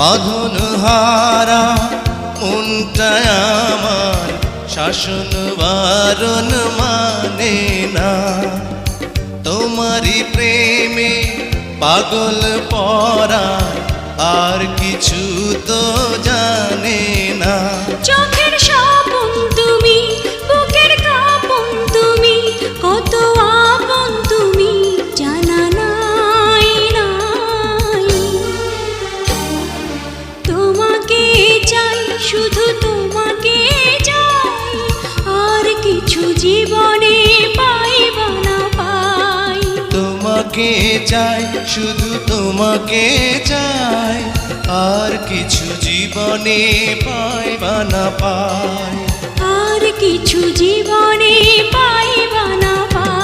বাঁধন হারা মনটা আমার শাসন বারণ মানে না। তোমারই প্রেমে পাগল পরা আর কিছু তো জানে না। চোখের স্বপন তুমি, বুকের কাঁপন তুমি, কত আপন তুমি জানা নাই নাই। তোমাকে চাই, শুধু তোমাকে চাই, আর কিছু জীবনে পাইব না পাই। তোমাকে চাই, শুধু তোমাকে চাই, আর কিছু জীবনে পাইবা না পাই। আর কিছু জীবনে পাইব না পাই।